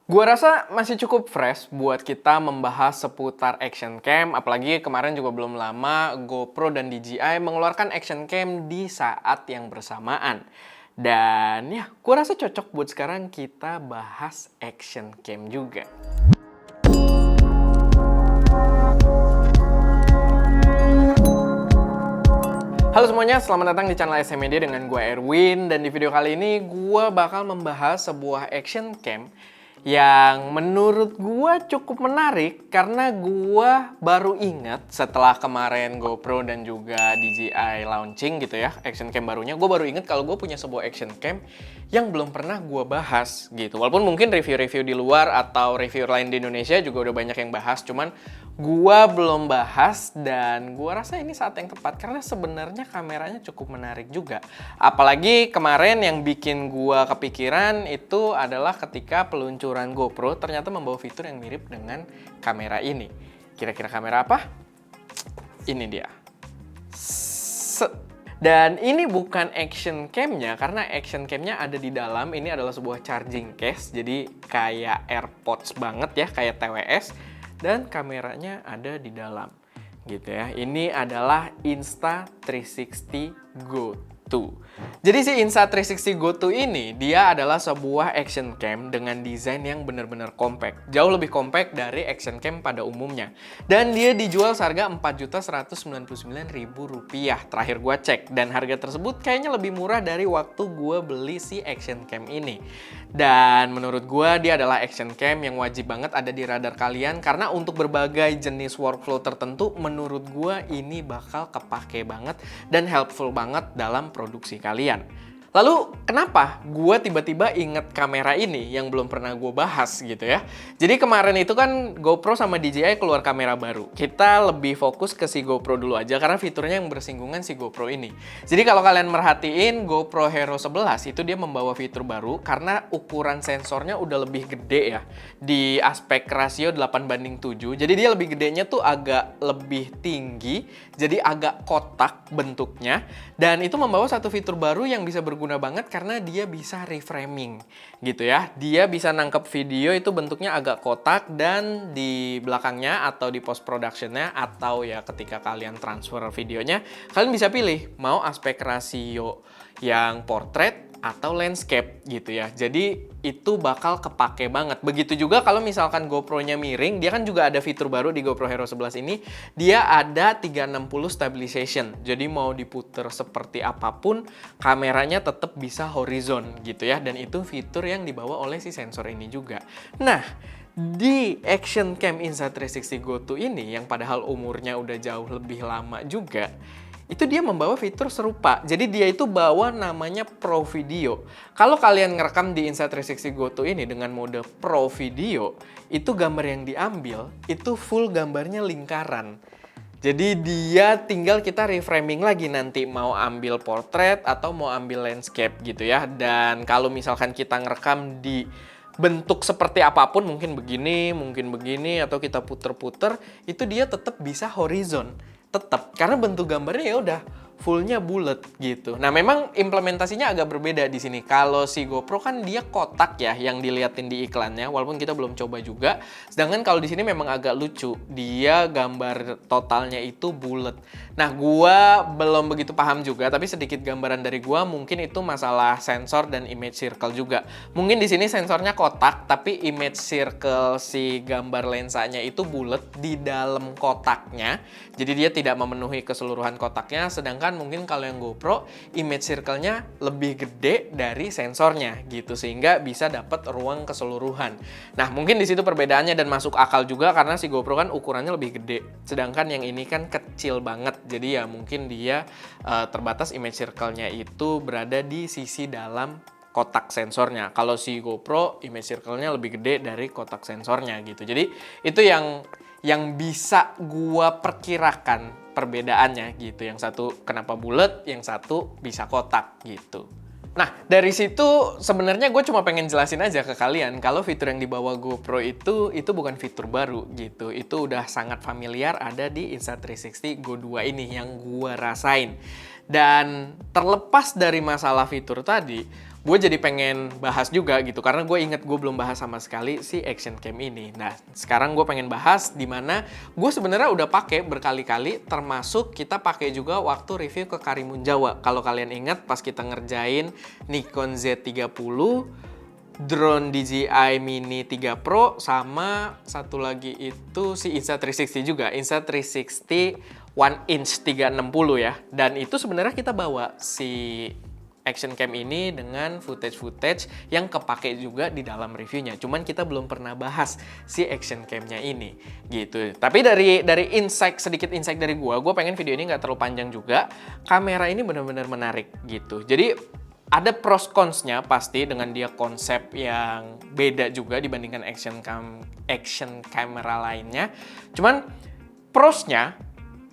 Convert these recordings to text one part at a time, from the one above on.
Gua rasa masih cukup fresh buat kita membahas seputar action cam, apalagi kemarin juga belum lama GoPro dan DJI mengeluarkan action cam di saat yang bersamaan. Dan ya, gua rasa cocok buat sekarang kita bahas action cam juga. Halo semuanya, selamat datang di channel SM Media dengan gue Erwin. Dan di video kali ini gue bakal membahas sebuah action cam yang menurut gue cukup menarik karena gue baru inget setelah kemarin GoPro dan juga DJI launching gitu ya, action cam barunya. Gue baru inget kalau gue punya sebuah action cam yang belum pernah gue bahas gitu. Walaupun mungkin review-review di luar atau review lain di Indonesia juga udah banyak yang bahas, cuman gua belum bahas dan gua rasa ini saat yang tepat karena sebenarnya kameranya cukup menarik juga. Apalagi kemarin yang bikin gua kepikiran itu adalah ketika peluncuran GoPro ternyata membawa fitur yang mirip dengan kamera ini. Kira-kira kamera apa? Ini dia. Dan ini bukan action cam-nya karena action cam-nya ada di dalam. Ini adalah sebuah charging case, jadi kayak AirPods banget ya, kayak TWS. Dan kameranya ada di dalam gitu ya. Ini adalah Insta360 Go 2. Jadi si Insta360 Go 2 ini dia adalah sebuah action cam dengan desain yang benar-benar compact. Jauh lebih compact dari action cam pada umumnya. Dan dia dijual seharga Rp4.199.000 terakhir gua cek. Dan harga tersebut kayaknya lebih murah dari waktu gua beli si action cam ini. Dan menurut gua dia adalah action cam yang wajib banget ada di radar kalian karena untuk berbagai jenis workflow tertentu menurut gua ini bakal kepake banget dan helpful banget dalam produksi kalian. Lalu kenapa gue tiba-tiba inget kamera ini yang belum pernah gue bahas gitu ya. Jadi kemarin itu kan GoPro sama DJI keluar kamera baru. Kita lebih fokus ke si GoPro dulu aja karena fiturnya yang bersinggungan si GoPro ini. Jadi kalau kalian merhatiin GoPro Hero 11 itu dia membawa fitur baru karena ukuran sensornya udah lebih gede ya. Di aspek rasio 8:7. Jadi dia lebih gedenya tuh agak lebih tinggi. Jadi agak kotak bentuknya. Dan itu membawa satu fitur baru yang bisa berguna banget karena dia bisa reframing gitu ya. Dia bisa nangkep video itu bentuknya agak kotak dan di belakangnya atau di post productionnya atau ya ketika kalian transfer videonya kalian bisa pilih mau aspek rasio yang portrait atau landscape gitu ya. Jadi itu bakal kepake banget. Begitu juga kalau misalkan GoPro-nya miring, dia kan juga ada fitur baru di GoPro Hero 11 ini. Dia ada 360 stabilization. Jadi mau diputer seperti apapun, kameranya tetap bisa horizon gitu ya. Dan itu fitur yang dibawa oleh si sensor ini juga. Nah, di action cam Insta360 Go 2 ini yang padahal umurnya udah jauh lebih lama juga, itu dia membawa fitur serupa. Jadi dia itu bawa namanya Pro Video. Kalau kalian ngerekam di Insta360 Go 2 ini dengan mode Pro Video, itu gambar yang diambil, itu full gambarnya lingkaran. Jadi dia tinggal kita reframing lagi nanti mau ambil portrait atau mau ambil landscape gitu ya. Dan kalau misalkan kita ngerekam di bentuk seperti apapun, mungkin begini, atau kita puter-puter, itu dia tetap bisa horizon. Tetap, karena bentuk gambarnya ya udah fullnya bulat gitu. Nah memang implementasinya agak berbeda di sini. Kalau si GoPro kan dia kotak ya yang diliatin di iklannya, walaupun kita belum coba juga. Sedangkan kalau di sini memang agak lucu, dia gambar totalnya itu bulat. Nah gua belum begitu paham juga, tapi sedikit gambaran dari gua mungkin itu masalah sensor dan image circle juga. Mungkin di sini sensornya kotak, tapi image circle si gambar lensanya itu bulat di dalam kotaknya. Jadi dia tidak memenuhi keseluruhan kotaknya, sedangkan mungkin kalau yang GoPro image circle-nya lebih gede dari sensornya gitu sehingga bisa dapat ruang keseluruhan. Nah, mungkin di situ perbedaannya dan masuk akal juga karena si GoPro kan ukurannya lebih gede, sedangkan yang ini kan kecil banget. Jadi ya mungkin dia terbatas image circle-nya itu berada di sisi dalam kotak sensornya. Kalau si GoPro image circle-nya lebih gede dari kotak sensornya gitu. Jadi itu yang bisa gua perkirakan perbedaannya gitu. Yang satu kenapa bulat, yang satu bisa kotak gitu. Nah, dari situ sebenarnya gue cuma pengen jelasin aja ke kalian kalau fitur yang dibawa GoPro itu bukan fitur baru gitu. Itu udah sangat familiar ada di Insta360 Go 2 ini yang gue rasain. Dan terlepas dari masalah fitur tadi, gue jadi pengen bahas juga gitu karena gue inget gue belum bahas sama sekali si action cam ini. Nah sekarang gue pengen bahas dimana gue sebenarnya udah pakai berkali-kali, termasuk kita pakai juga waktu review ke Karimun Jawa. Kalau kalian ingat pas kita ngerjain Nikon Z30, drone DJI Mini 3 Pro, sama satu lagi itu si Insta360 juga, Insta360 1 inch 360 ya. Dan itu sebenarnya kita bawa si action cam ini dengan footage-footage yang kepake juga di dalam reviewnya. Cuman kita belum pernah bahas si action cam-nya ini gitu. Tapi dari sedikit insight dari gue pengen video ini nggak terlalu panjang juga. Kamera ini benar-benar menarik gitu. Jadi ada pros cons-nya pasti dengan dia konsep yang beda juga dibandingkan action camera lainnya. Cuman prosnya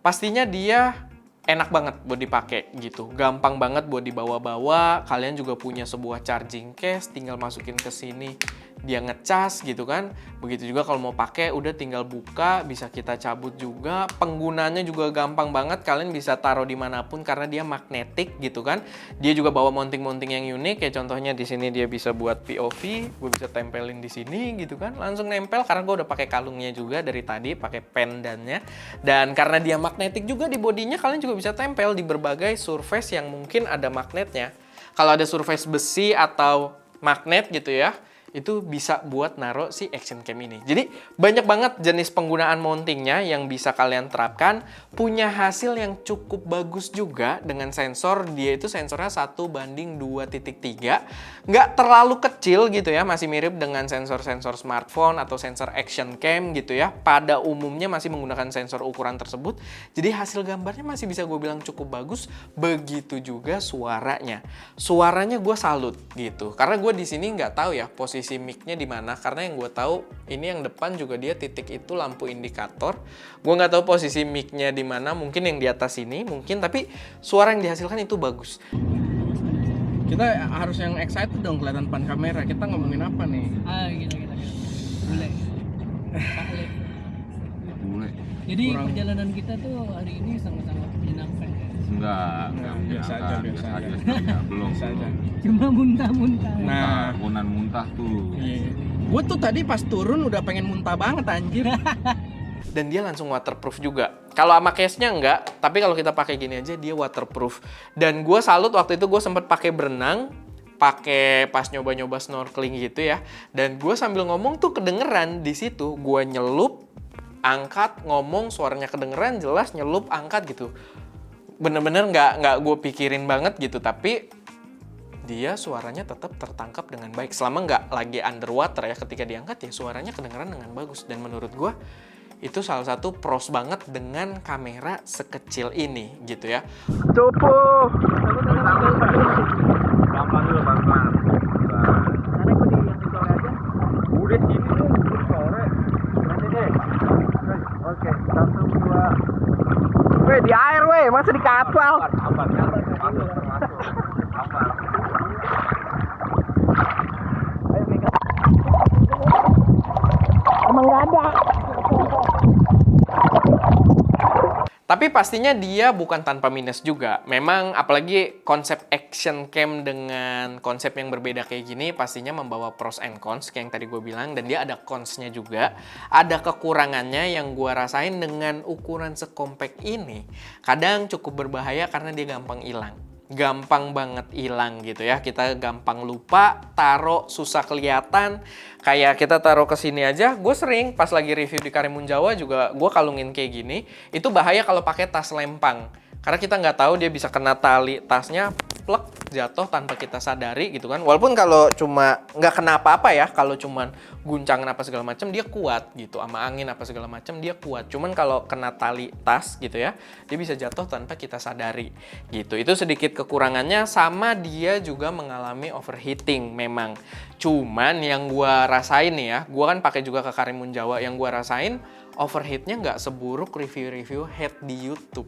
pastinya dia enak banget buat dipakai gitu, gampang banget buat dibawa-bawa. Kalian juga punya sebuah charging case, tinggal masukin ke sini, dia ngecas gitu kan. Begitu juga kalau mau pakai, udah tinggal buka, bisa kita cabut juga. Penggunanya juga gampang banget, kalian bisa taruh dimanapun karena dia magnetik gitu kan. Dia juga bawa mounting-mounting yang unik, kayak contohnya di sini dia bisa buat POV, gue bisa tempelin di sini gitu kan, langsung nempel karena gue udah pakai kalungnya juga dari tadi, pakai pendannya. Dan karena dia magnetik juga di bodinya, kalian juga bisa tempel di berbagai surface yang mungkin ada magnetnya. Kalau ada surface besi atau magnet gitu ya, itu bisa buat naruh si action cam ini. Jadi banyak banget jenis penggunaan mountingnya yang bisa kalian terapkan. Punya hasil yang cukup bagus juga dengan sensor. Dia itu sensornya 1:2.3. Nggak terlalu kecil gitu ya. Masih mirip dengan sensor-sensor smartphone atau sensor action cam gitu ya. Pada umumnya masih menggunakan sensor ukuran tersebut. Jadi hasil gambarnya masih bisa gue bilang cukup bagus. Begitu juga suaranya. Suaranya gue salut gitu. Karena gue di sini nggak tahu ya posisi mic-nya di mana, karena yang gue tahu ini yang depan juga dia titik itu lampu indikator. Gue nggak tahu posisi mic-nya di mana, mungkin yang di atas ini mungkin, tapi suara yang dihasilkan itu bagus. Kita harus yang excited dong kelihatan depan kamera. Kita ngomongin apa nih? Gitu. Boleh. Boleh. Jadi perjalanan kita tuh hari ini sangat-sangat menyenangkan ya. Enggak biasa aja. Belum. Cuma muntah-muntah. Nah, Muntah tuh. iya. Gue tuh tadi pas turun udah pengen muntah banget anjir. Dan dia langsung waterproof juga. Kalau sama case-nya enggak, tapi kalau kita pakai gini aja dia waterproof. Dan gue salut waktu itu gue sempat pakai berenang, pakai pas nyoba-nyoba snorkeling gitu ya. Dan gue sambil ngomong tuh kedengeran di situ. Gue nyelup, angkat, ngomong, suaranya kedengeran, jelas nyelup, angkat gitu. Bener-bener nggak gue pikirin banget gitu, tapi dia suaranya tetap tertangkap dengan baik. Selama nggak lagi underwater ya, ketika diangkat ya suaranya kedengeran dengan bagus. Dan menurut gue itu salah satu pros banget dengan kamera sekecil ini gitu ya. Cupu! Gampang dulu, Bang. Udah sini tuh, sore. Nanti deh. Oke, 1, 2. Weh, di air weh, masa di kapal? Aman. Masuk. Aman. Emang nggak ada. Tapi pastinya dia bukan tanpa minus juga. Memang apalagi konsep action cam dengan konsep yang berbeda kayak gini pastinya membawa pros and cons kayak yang tadi gue bilang. Dan dia ada cons-nya juga. Ada kekurangannya yang gue rasain dengan ukuran sekompak ini. Kadang cukup berbahaya karena dia gampang hilang. Gampang banget hilang gitu ya. Kita gampang lupa, taruh susah kelihatan. Kayak kita taruh ke sini aja, gue sering pas lagi review di Karimun Jawa juga gue kalungin kayak gini. Itu bahaya kalau pakai tas lempang. Karena kita nggak tahu dia bisa kena tali tasnya, plek, jatuh tanpa kita sadari gitu kan. Walaupun kalau cuma nggak kena apa-apa ya, kalau cuman guncangan apa segala macam dia kuat gitu. Sama angin apa segala macam dia kuat. Cuman kalau kena tali tas gitu ya, dia bisa jatuh tanpa kita sadari gitu. Itu sedikit kekurangannya. Sama dia juga mengalami overheating memang. Cuman yang gue rasain nih ya, gue kan pakai juga ke Karimun Jawa, yang gue rasain overheatnya nggak seburuk review-review head di YouTube.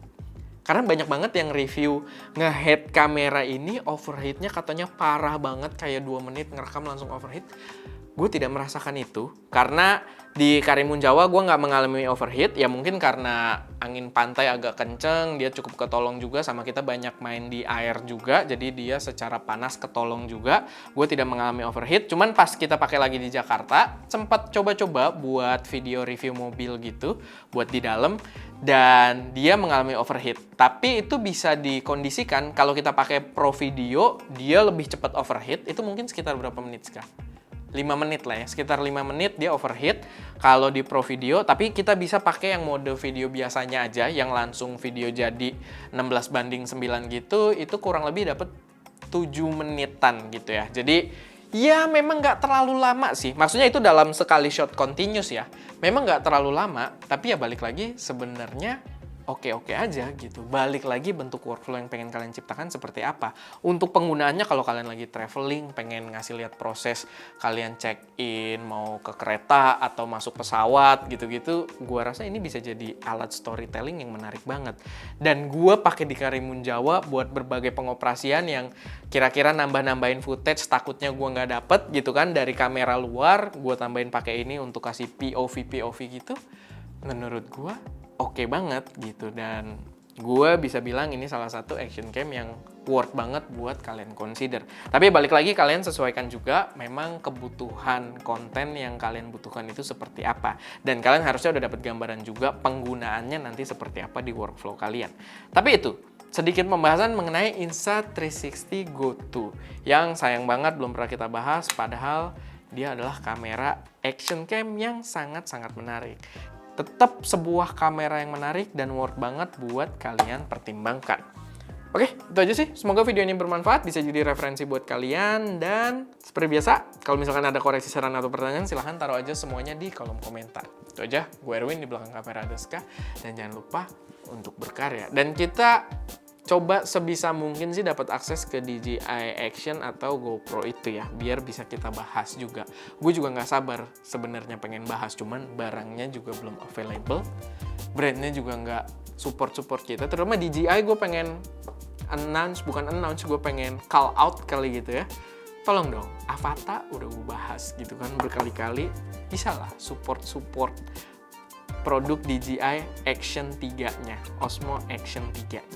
Karena banyak banget yang review nge-head kamera ini overheatnya katanya parah banget, kayak 2 menit ngerekam langsung overheat. Gue tidak merasakan itu, karena Di Karimun Jawa gue nggak mengalami overheat, ya mungkin karena angin pantai agak kenceng, dia cukup ketolong juga sama kita banyak main di air juga, jadi dia secara panas ketolong juga. Gue tidak mengalami overheat, cuman pas kita pakai lagi di Jakarta, sempat coba-coba buat video review mobil gitu, buat di dalam, dan dia mengalami overheat. Tapi itu bisa dikondisikan, kalau kita pakai Pro Video, dia lebih cepat overheat, itu mungkin sekitar berapa menit sekarang? 5 menit lah ya, sekitar 5 menit dia overheat kalau di Pro Video, tapi kita bisa pakai yang mode video biasanya aja, yang langsung video jadi 16:9 gitu, itu kurang lebih dapat 7 menitan gitu ya. Jadi ya memang nggak terlalu lama sih, maksudnya itu dalam sekali shot continuous ya, memang nggak terlalu lama, tapi ya balik lagi sebenarnya oke-oke aja gitu. Balik lagi bentuk workflow yang pengen kalian ciptakan seperti apa. Untuk penggunaannya kalau kalian lagi traveling, pengen ngasih lihat proses kalian check-in, mau ke kereta atau masuk pesawat gitu-gitu, gua rasa ini bisa jadi alat storytelling yang menarik banget. Dan gua pakai di Karimun Jawa buat berbagai pengoperasian yang kira-kira nambah-nambahin footage, takutnya gua nggak dapet gitu kan dari kamera luar, gua tambahin pakai ini untuk kasih POV gitu. Menurut gua oke banget gitu, dan gue bisa bilang ini salah satu action cam yang worth banget buat kalian consider. Tapi balik lagi kalian sesuaikan juga memang kebutuhan konten yang kalian butuhkan itu seperti apa, dan kalian harusnya udah dapat gambaran juga penggunaannya nanti seperti apa di workflow kalian. Tapi itu sedikit pembahasan mengenai Insta360 Go 2 yang sayang banget belum pernah kita bahas, padahal dia adalah kamera action cam yang sangat-sangat menarik. Tetap sebuah kamera yang menarik dan worth banget buat kalian pertimbangkan. Oke, itu aja sih. Semoga video ini bermanfaat, bisa jadi referensi buat kalian. Dan seperti biasa, kalau misalkan ada koreksi, saran, atau pertanyaan, silahkan taruh aja semuanya di kolom komentar. Itu aja, gue Erwin, di belakang kamera ada Ska. Dan jangan lupa untuk berkarya. Dan kita coba sebisa mungkin sih dapat akses ke DJI Action atau GoPro itu ya, biar bisa kita bahas juga. Gue juga nggak sabar sebenarnya pengen bahas, cuman barangnya juga belum available, brandnya juga nggak support kita. Terutama DJI gue pengen gue pengen call out kali gitu ya. Tolong dong, Avata udah gue bahas gitu kan berkali-kali, bisa lah support produk DJI Action 3-nya, Osmo Action 3.